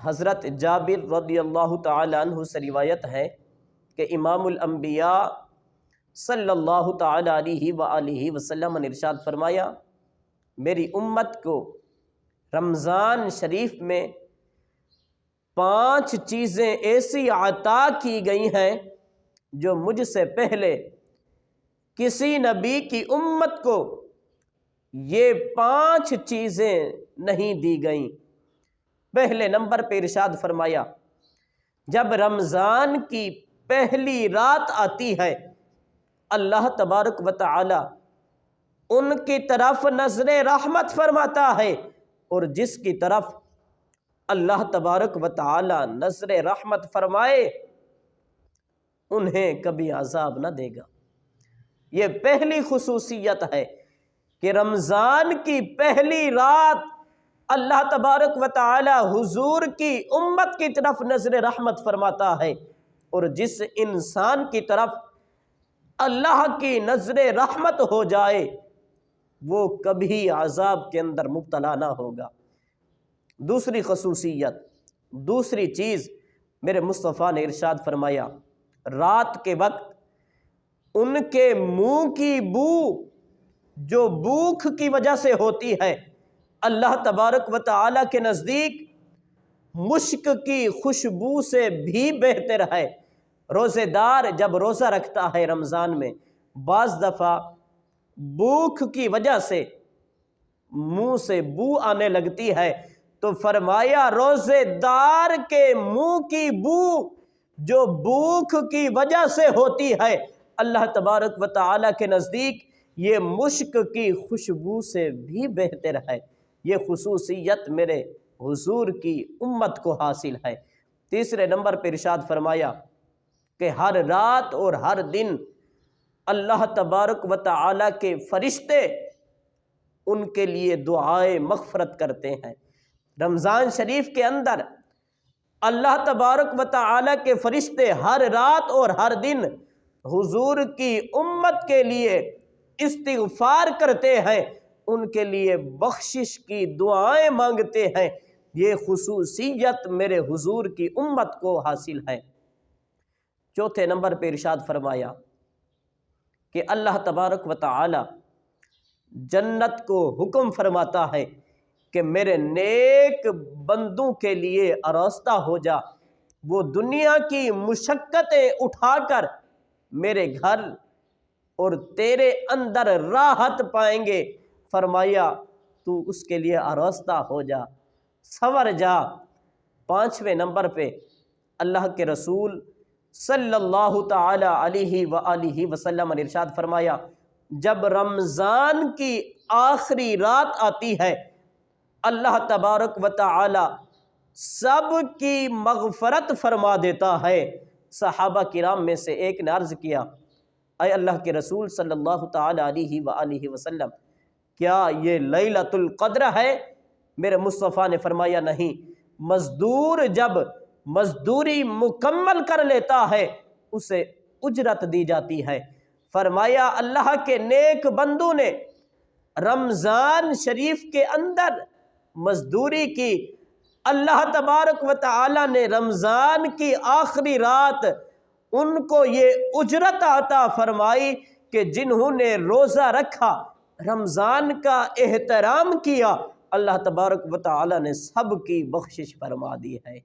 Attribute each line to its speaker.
Speaker 1: حضرت جابر رضی اللہ تعالی عنہ سے روایت ہے کہ امام الانبیاء صلی اللہ تعالی علیہ وآلہ وسلم نے ارشاد فرمایا، میری امت کو رمضان شریف میں 5 چیزیں ایسی عطا کی گئی ہیں جو مجھ سے پہلے کسی نبی کی امت کو یہ 5 چیزیں نہیں دی گئیں۔ پہلے نمبر پہ ارشاد فرمایا، جب رمضان کی پہلی رات آتی ہے اللہ تبارک و تعالی ان کی طرف نظر رحمت فرماتا ہے، اور جس کی طرف اللہ تبارک و تعالی نظر رحمت فرمائے انہیں کبھی عذاب نہ دے گا۔ یہ پہلی خصوصیت ہے کہ رمضان کی پہلی رات اللہ تبارک و تعالی حضور کی امت کی طرف نظر رحمت فرماتا ہے، اور جس انسان کی طرف اللہ کی نظر رحمت ہو جائے وہ کبھی عذاب کے اندر مبتلا نہ ہوگا۔ دوسری خصوصیت، دوسری چیز میرے مصطفیٰ نے ارشاد فرمایا، رات کے وقت ان کے منہ کی بو جو بھوک کی وجہ سے ہوتی ہے اللہ تبارک و تعالی کے نزدیک مشک کی خوشبو سے بھی بہتر ہے۔ روزے دار جب روزہ رکھتا ہے رمضان میں، بعض دفعہ بھوک کی وجہ سے منہ سے بو آنے لگتی ہے، تو فرمایا روزے دار کے منہ کی بو جو بھوک کی وجہ سے ہوتی ہے اللہ تبارک و تعالی کے نزدیک یہ مشک کی خوشبو سے بھی بہتر ہے۔ یہ خصوصیت میرے حضور کی امت کو حاصل ہے۔ تیسرے نمبر پہ ارشاد فرمایا کہ ہر رات اور ہر دن اللہ تبارک و تعالی کے فرشتے ان کے لیے دعائے مغفرت کرتے ہیں۔ رمضان شریف کے اندر اللہ تبارک و تعالی کے فرشتے ہر رات اور ہر دن حضور کی امت کے لیے استغفار کرتے ہیں، ان کے لیے بخشش کی دعائیں مانگتے ہیں۔ یہ خصوصیت میرے حضور کی امت کو حاصل ہے۔ چوتھے نمبر پہ ارشاد فرمایا کہ اللہ تبارک و تعالی جنت کو حکم فرماتا ہے کہ میرے نیک بندوں کے لیے آراستہ ہو جا، وہ دنیا کی مشقتیں اٹھا کر میرے گھر اور تیرے اندر راحت پائیں گے۔ فرمایا تو اس کے لیے آراستہ ہو جا، سنور جا۔ 5ویں نمبر پہ اللہ کے رسول صلی اللہ تعالی علیہ وآلہ وسلم نے ارشاد فرمایا، جب رمضان کی آخری رات آتی ہے اللہ تبارک و تعالی سب کی مغفرت فرما دیتا ہے۔ صحابہ کرام میں سے ایک نے عرض کیا، اے اللہ کے رسول صلی اللہ تعالی علیہ وآلہ وسلم، کیا یہ لیلۃ القدر ہے؟ میرے مصطفیٰ نے فرمایا نہیں، مزدور جب مزدوری مکمل کر لیتا ہے اسے اجرت دی جاتی ہے۔ فرمایا اللہ کے نیک بندوں نے رمضان شریف کے اندر مزدوری کی، اللہ تبارک و تعالی نے رمضان کی آخری رات ان کو یہ اجرت عطا فرمائی کہ جنہوں نے روزہ رکھا، رمضان کا احترام کیا، اللہ تبارک و تعالی نے سب کی بخشش فرما دی ہے۔